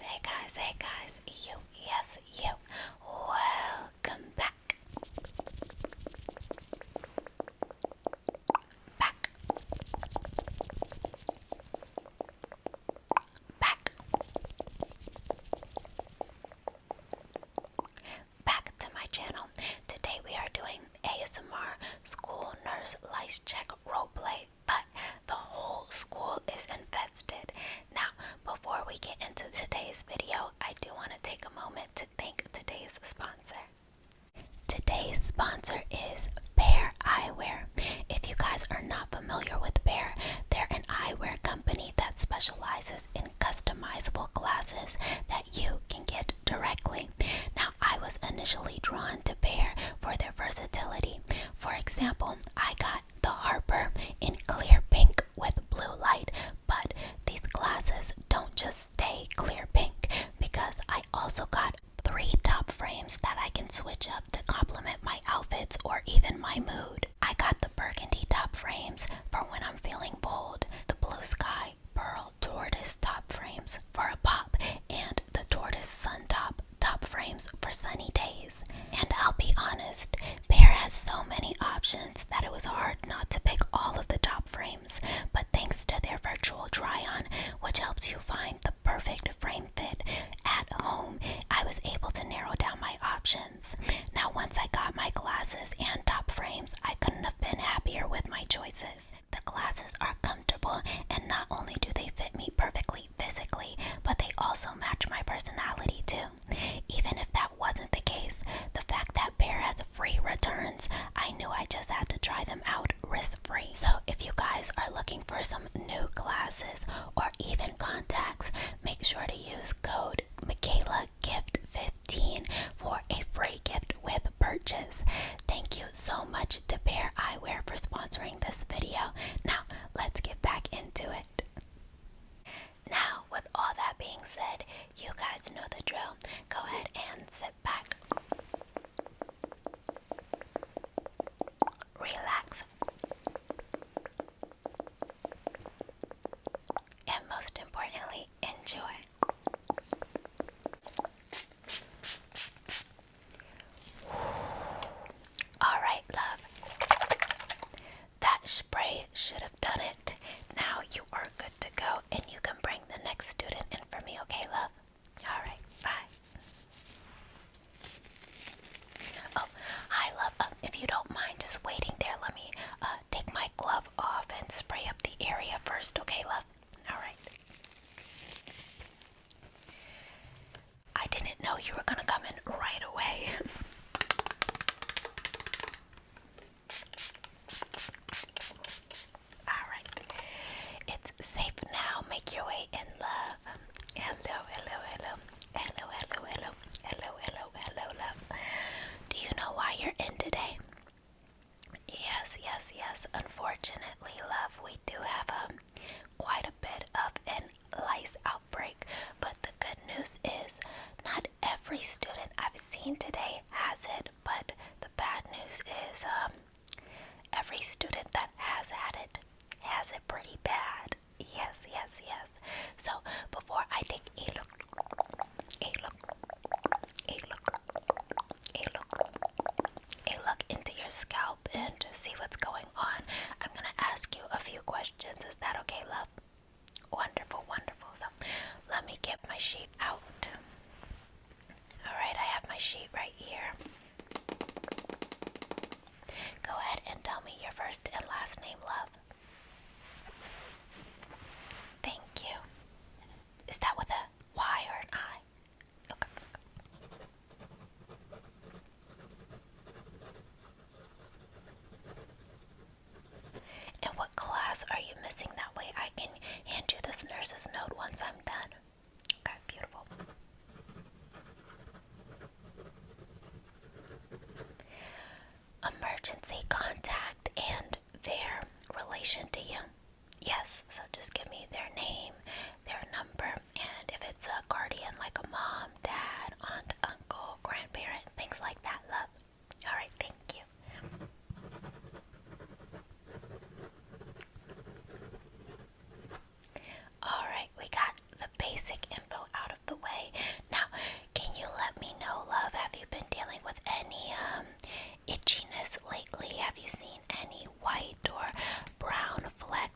hey guys, you, yes, you, welcome back. Back to my channel. Today we are doing ASMR school nurse lice check roleplay, but the whole school is infested. Now, before we get into today's video, I do want to take a moment to thank today's sponsor. Today's sponsor is Bear Eyewear. If you guys are not familiar with Bear, they're an eyewear company that specializes in customizable glasses that you can get directly. Now, I was initially drawn to Bear for their versatility. For example, I got the Harper in clear pink with blue light, but these glasses don't just stay clear pink because I also got 3 top frames that I can switch up to complement my outfits or even my mood. I got the burgundy top frames for when I'm feeling bold, the blue sky pearl tortoise top frames for a pop, and the tortoise sun top frames for sunny days. And I'll be honest, Bear has so many options that it was hard not to pick all of the top frames, but thanks to their virtual try-on, which helps you find the perfect frame fit at home, I was able to narrow down my options. Now, once I got my glasses and top frames, I couldn't have been happier with my choices. The glasses are comfortable, and not only do they fit me perfectly physically, but they also match my personality too. Even if that wasn't the case, the fact that Bear has free returns, I knew I just had to try them out risk-free. So if you guys are looking for some new glasses or even contacts, make sure to use code MichaelaGift15 for a free gift with purchase. Thank you so much to Bear Eyewear for sponsoring this video. Now, let's get back into it. Now, with all that being said, you guys know the drill. Go ahead and sit back, relax, and most importantly, enjoy. Alright, love. That spray should have done it. Now you are good to go, and you can bring the next student in for me, okay, love? Alright, bye. Oh, hi, love. If you don't mind just waiting there, let me take my glove off and spray up the area first, okay, love? Alright. I didn't know you were gonna come in right away. Alright. It's safe now. Make your way in, love. Hello, hello, hello. Hello, hello, hello. Hello, hello, hello, love. Do you know why you're in today? Yes, yes, yes. Unfortunately, love, we do have quite a bit of an lice outbreak, but the good news is not every student I've seen today has it, but the bad news is every student that has had it has it pretty bad. Yes, yes, yes. So before I take a look into your scalp and see what's going on, I'm gonna ask you a few questions. Is that okay, love? Wonderful, wonderful. So let me get my sheet out. Alright, I have my sheet right here. Go ahead and tell me your first and last name, love. Thank you. Is that with a Y or an I? Okay. And what class are you missing? That way I can hand you this nurse's note once I'm done. Okay, beautiful. Emergency contact and their relation to you. Yes, so just give me their name, their number, and if it's a guardian like a mom, dad, aunt, uncle, grandparent, things like that, love. Alright, thank you. Alright, we got the basic info out of the way.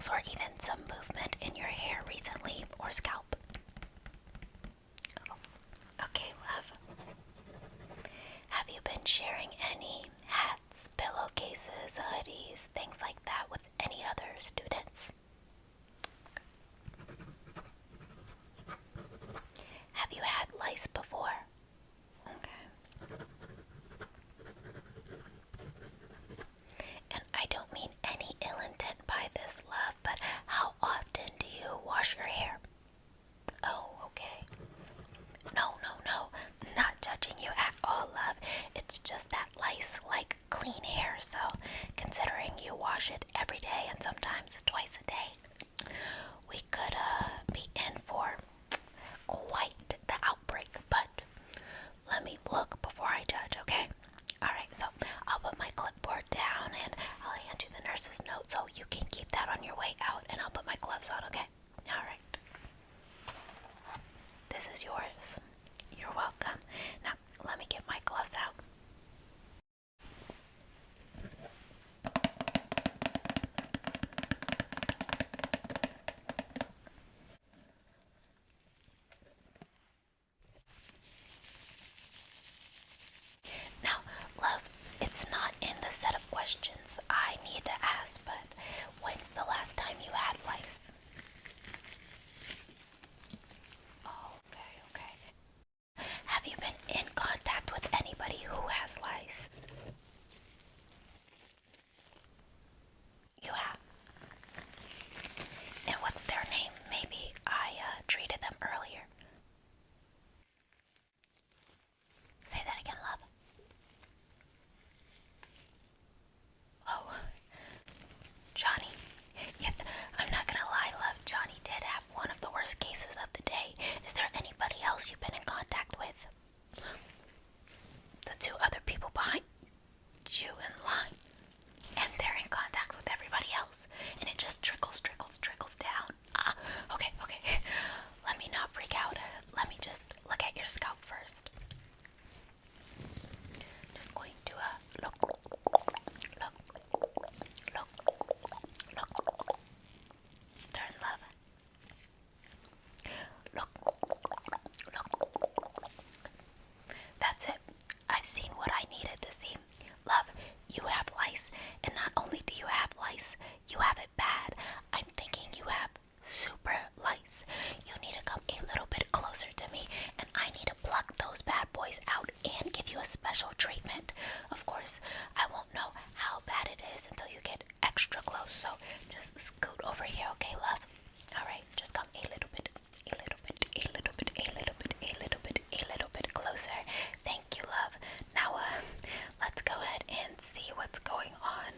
marks or even some movement in your hair recently or scalp? Okay, love. Have you been sharing any hats, pillowcases, hoodies, things like that with any other students? Have you had lice before? Okay. And I don't mean any ill intent by this, love, but how often do you wash your hair? Oh, okay. No, not judging you at all, love. It's just that lice like clean hair, so considering you wash it every day and sometimes twice a day, we could be in for quite the outbreak, but let me look before I judge, okay? Alright, so I'll put my clipboard down and I'll hand you the nurse's note so you can keep that on your way out, and I'll put my gloves on, okay? Alright. This is yours. You're welcome. Now, let me get my gloves out. Now, love, it's not in the set of questions I need to ask, but when's the last time you had lice? Oh, okay. Have you been in contact with anybody who has lice? You have. And what's their name? Maybe I treated them earlier. Say that again, love. Oh, Johnny. Yeah, I'm not gonna lie, love. Johnny did have one of the worst cases of the day. Is there anybody else you've been in contact with? The two other people behind you in line. And they're in contact with everybody else. And it just trickles down. Okay. Let me not freak out. Let me just look at your scalp first. Just going to look. Turn, love. Look. That's it. I've seen what I needed to see. Love, you have lice, and not only do you have lice, you have it bad. I'm thinking you have super lice. You need to come a little bit closer to me, and I need to pluck those bad boys out and give you a special treatment. Of course, I won't know how bad it is until you get extra close, so just scoot over here, okay, love? Alright, just come a little bit closer. Thank you, love. Now, let's go ahead and see what's going on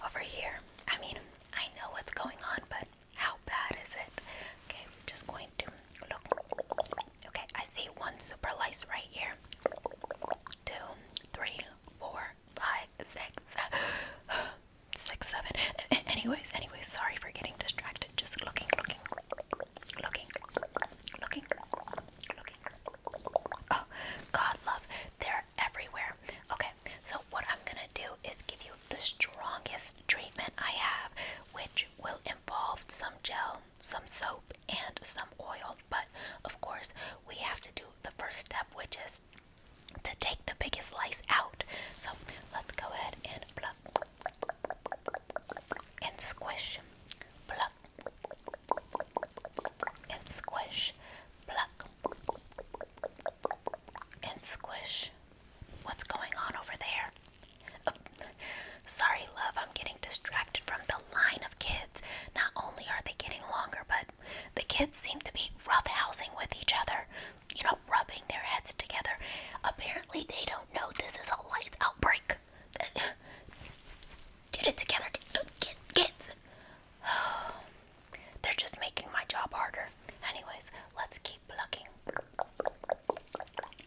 over here. I mean, I know what's going on, but how bad is it? Okay, we're just going to look. Okay, I see one super lice right here. 2, 3, 4, 5, 6, 6, 7. Anyways, sorry for getting distracted. Just looking. Oh, God, love, they're everywhere. Okay, so what I'm gonna do is give you the strongest treatment I have, which will involve some gel, some soap, and some oil. But, of course, we have to do the first step, which is to take the biggest lice out. So, let's go ahead and pluck and squish. Pluck and squish. Pluck and squish. What's going on over there? Sorry, love, I'm getting distracted from the line of kids. Not only are they getting longer, but the kids seem to be roughhousing with each other. You know, rubbing their heads together. Apparently, they don't know this is a lice outbreak. Get it together, kids. They're just making my job harder. Anyways, let's keep plucking.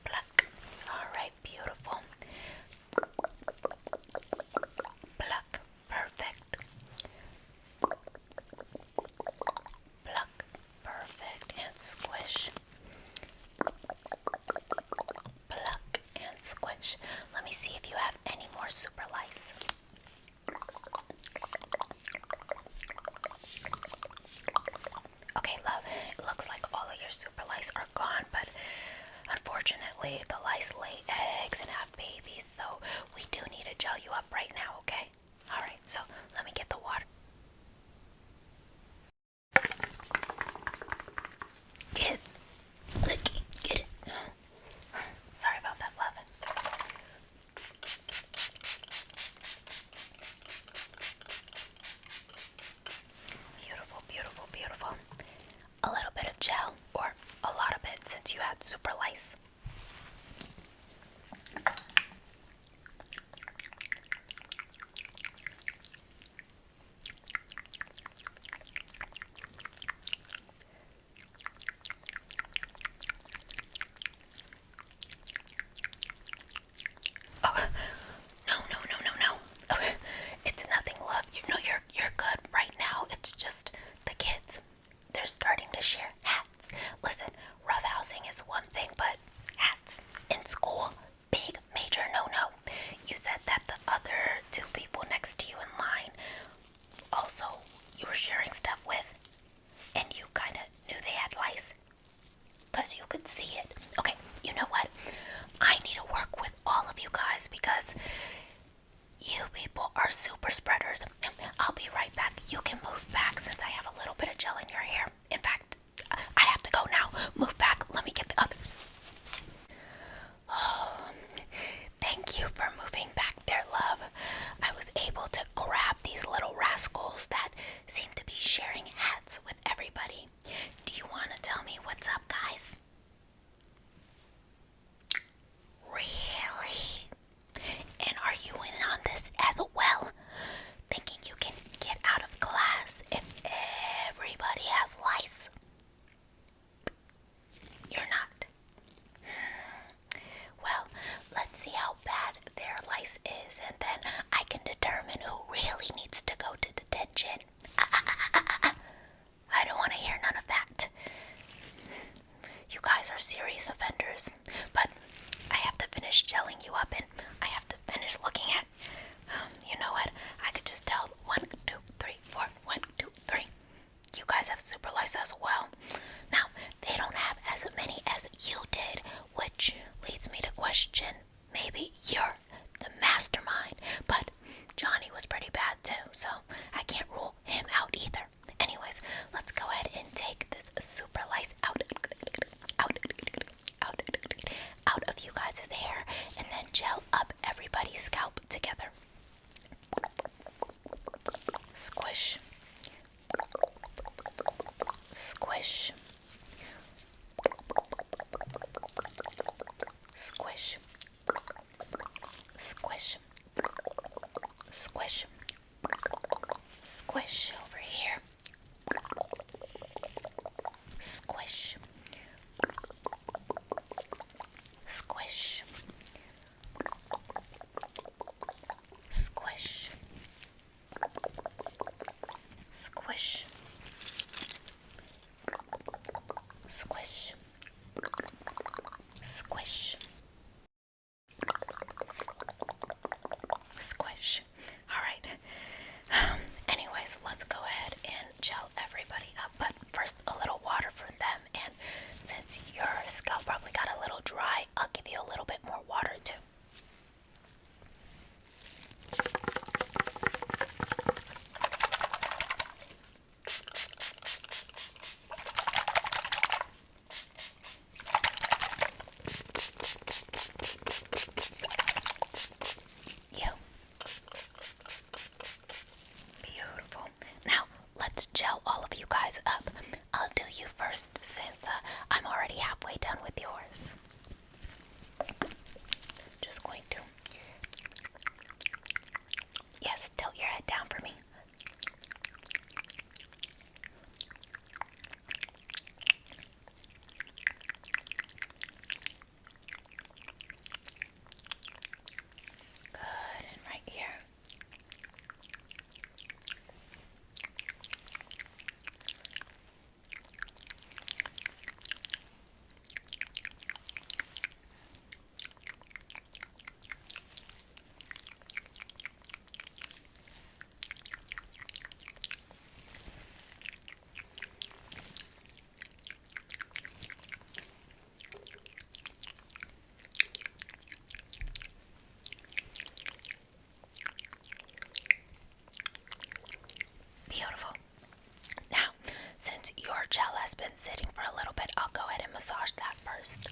Pluck. Alright, beautiful. Pluck. Perfect. Pluck. Perfect. And looks like all of your super lice are gone, but unfortunately the lice lay eggs and have babies, so we do need to gel you up right now, okay? Alright, so let me get the water. Kids, get it. Sorry about that, love. Beautiful, beautiful, beautiful. A little bit of gel, or a lot of it since you had super lice. You're good right now. It's just the kids. They're starting to share hats. Listen, roughhousing is one thing, but hats in school, big, major no-no. You said that the other two people next to you in line also you were sharing stuff with, and you kind of knew they had lice because you could see it. Okay, you know what? I need to work with all of you guys because you people are super spreaders. I'll be right back. You can move back since I have a little bit of gel in your hair. In fact, I have to go now. Move back. Let me get the others. Oh, thank you for moving back there, love. I was able to grab these little rascals that seem to be sharing hats with everybody. Do you want to tell me what's up, guys? Really? And are you in on this as well? Thinking you can get out of class if everybody has lice? You're not. Well, let's see how bad their lice is, and then I can determine who really needs to go to detention. I don't want to hear none of that. You guys are serious offenders, but I have to finish gelling you up, and I have to finish looking at, you know what, I could just tell 1, 2, 3, 4, 1, 2, 3. You guys have super lice as well. Now, they don't have as many as you did, which leads me to question, maybe you're the mastermind, but Johnny was pretty bad too, so I can't rule him out either. Anyways, let's go ahead and take this super lice out of you guys' hair, and then gel up everybody's scalp together. Squish. Squish. Squish. Squish. Squish. Squish over here. Squish. Squish. Squish. Squish. Squish. Squish. Squish. All right. Anyways, let's go ahead and gel everybody up, but first a little water for them, and since your scalp probably got a little dry, I'll give you a little bit more water too. Beautiful. Now, let's gel all of you guys up. I'll do you first since I'm already halfway done with yours. Just going to... Yes, tilt your head down for me. Good, and right here. your gel has been sitting for a little bit, I'll go ahead and massage that first.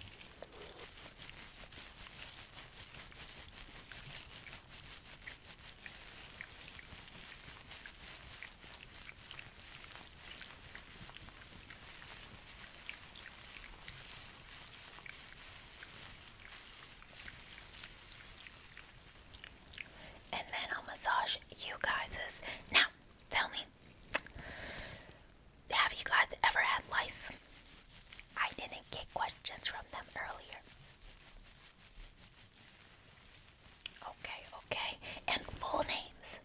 And then I'll massage you guys's. Now, tell me, have you guys ever had lice? I didn't get questions from them earlier. Okay. And full names.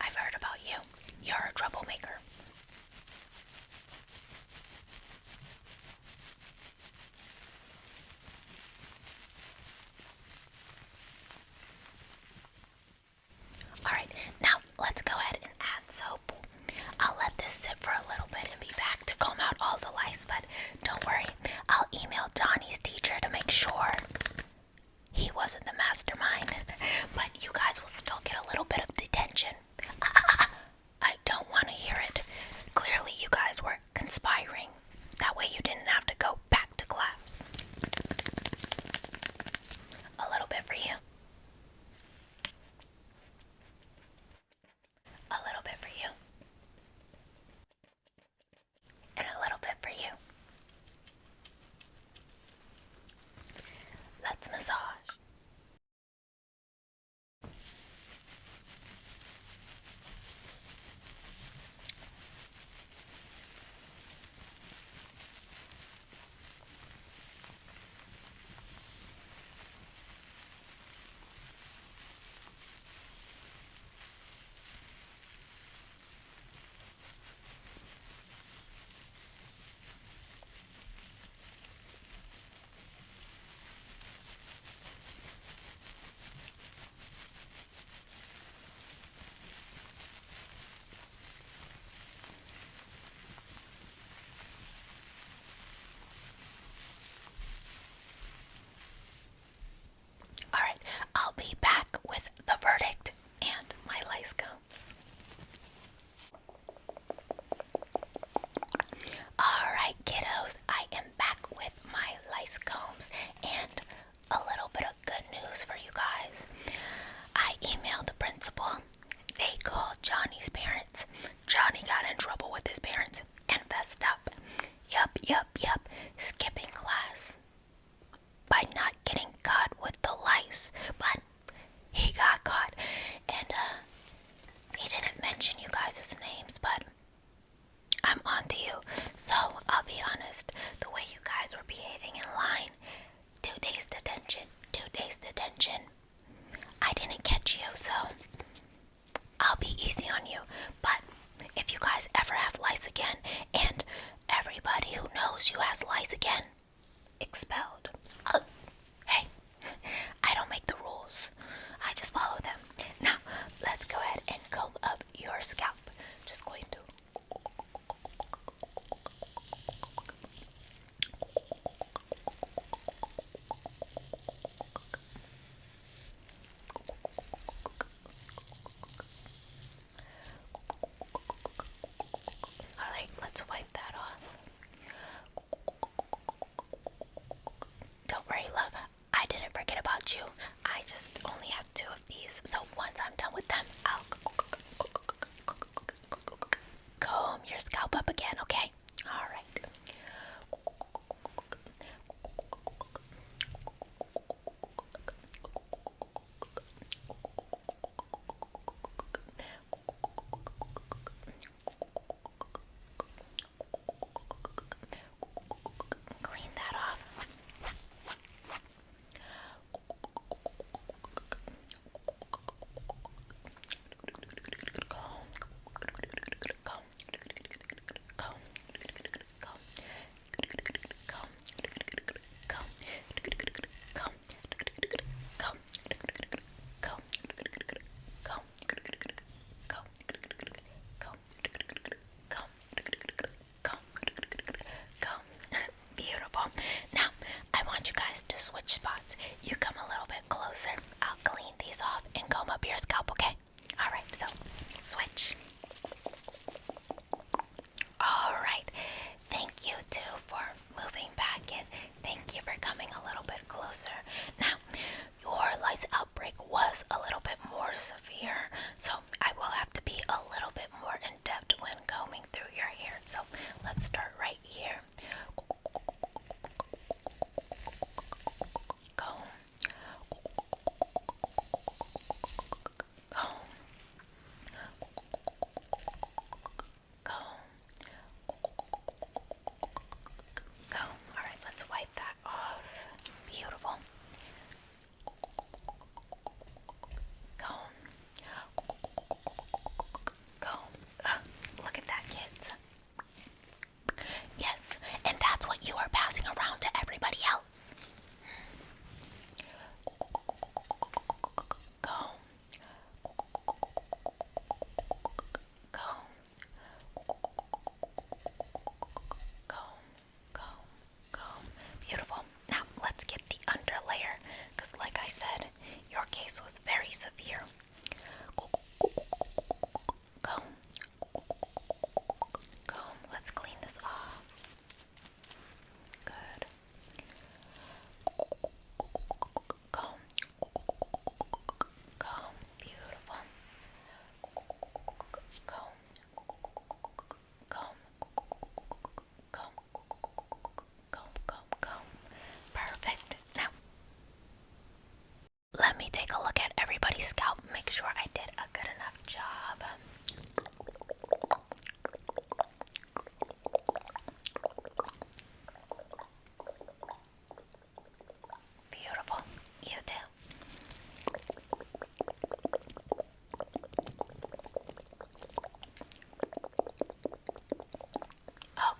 I've heard about you. You're a troublemaker. Alright, now let's go ahead and add soap. I'll let this sit for a little bit and be back to comb out all the lice, but don't worry, I'll email Johnny's teacher to make sure he wasn't the mastermind. But you guys will still get a little bit of detention. I don't want to hear it. Clearly you guys were conspiring. That way you didn't have to go back to class. A little bit for you. A little bit for you. And a little bit for you. Let's massage. Alright, I'll be back with the verdict and my lice combs. Alright, kiddos, I am back with my lice combs and a little bit of good news for you guys. I emailed the principal. They called Johnny's parents. Johnny got in trouble with his parents and fessed up. Yup. Skipping class by not getting caught with the lice. But he got caught. And he didn't mention you guys' names, but I'm on to you. So I'll be honest, the way you guys were behaving in line, 2 days detention. I didn't catch you, so I'll be easy on you. But if you guys ever have lice again, and everybody who knows you has lice again, expelled. Hey, I don't make the rules. I just follow them. Now, let's go ahead and comb up your scalp. Just going to. Alright, let's wipe that off. Don't worry, love. I didn't forget about you. I just only have 2 of these, so once I'm done with them, I'll comb your scalp up again, okay? Alright. Clean that off.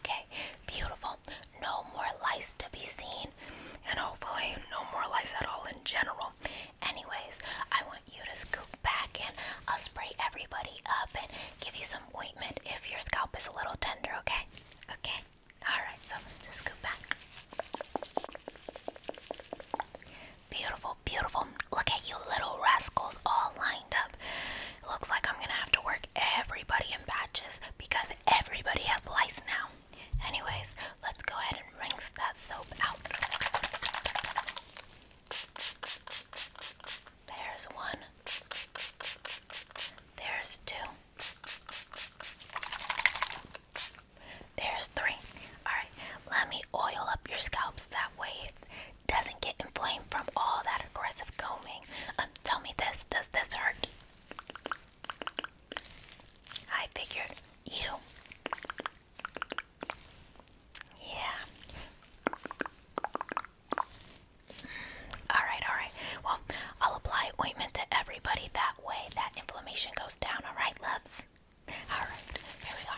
Okay, beautiful. No more lice to be seen, and hopefully no more lice at all in general. Anyways, I want you to scoop back and I'll spray everybody up and give you some ointment if your scalp is a little tender, okay? Okay, alright, so just scoop back. Beautiful, beautiful. Look at you little rascals all lined up. It looks like I'm gonna have to work everybody in batches because everybody has lice now. Anyways, let's go ahead and rinse that soap out. There's one. There's two. There's three. Alright, let me oil up your scalps, that way it doesn't get inflamed from all that aggressive combing. Tell me this, does this hurt? I figured you. Yeah. Alright. Well, I'll apply ointment to everybody, that way that inflammation goes down, alright, loves? Alright, here we are.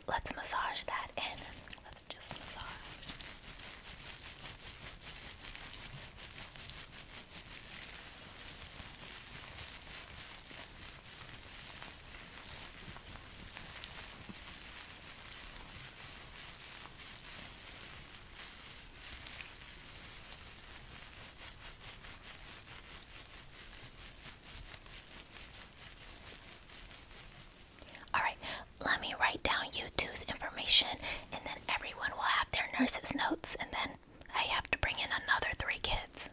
Let's massage that in. Let's just massage. Alright, let me write down you two's information, and then everyone will have their nurse's notes, and then I have to bring in another 3 kids.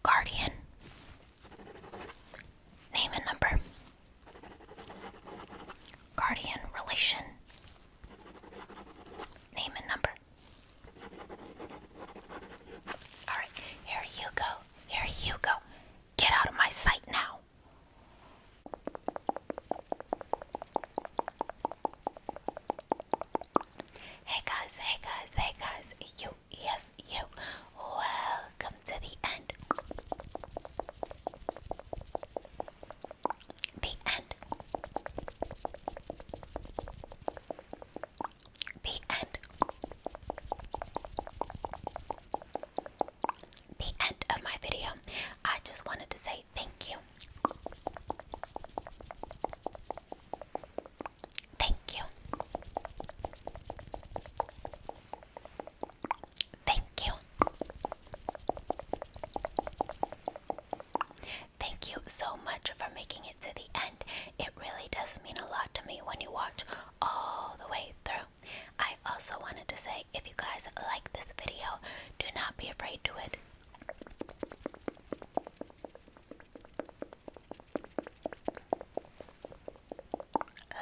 Guardian. Name and number. Guardian relation. Name and number. Alright, here you go. Here you go. Get out of my sight now. Hey guys. You, yes, you. Welcome to the end. The end. The end. The end of my video. I just wanted to say thank you. Thank you. Thank you. Thank you so much for making it to the end. It really does mean a lot to me when you watch all the way through. I also wanted to say, if you guys like this video, do not be afraid to it.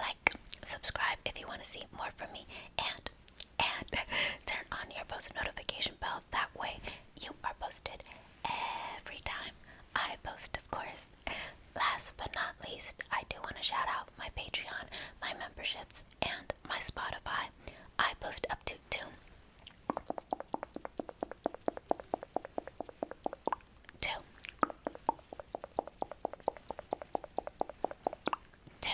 Like, subscribe if you want to see more from me, and turn on your post notification bell. That way you are posted every time I post, of course. Last but not least, I do want to shout out my Patreon, my memberships, and my Spotify. I post up to 2. 2. 2.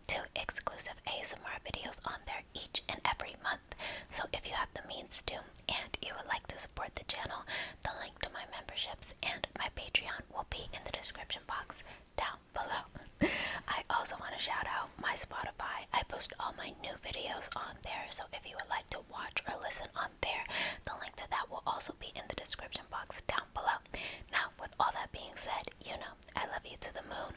2 exclusive ASMR videos on there each and every month. So if you have the means to, and you would like to support the channel, the link to my memberships and my Patreon will be in the description box down below. I also want to shout out my Spotify. I post post all my new videos on there. So if you would like to watch or listen on there, the link to that will also be in the description box down below. Now, with all that being said, you know, I love you to the moon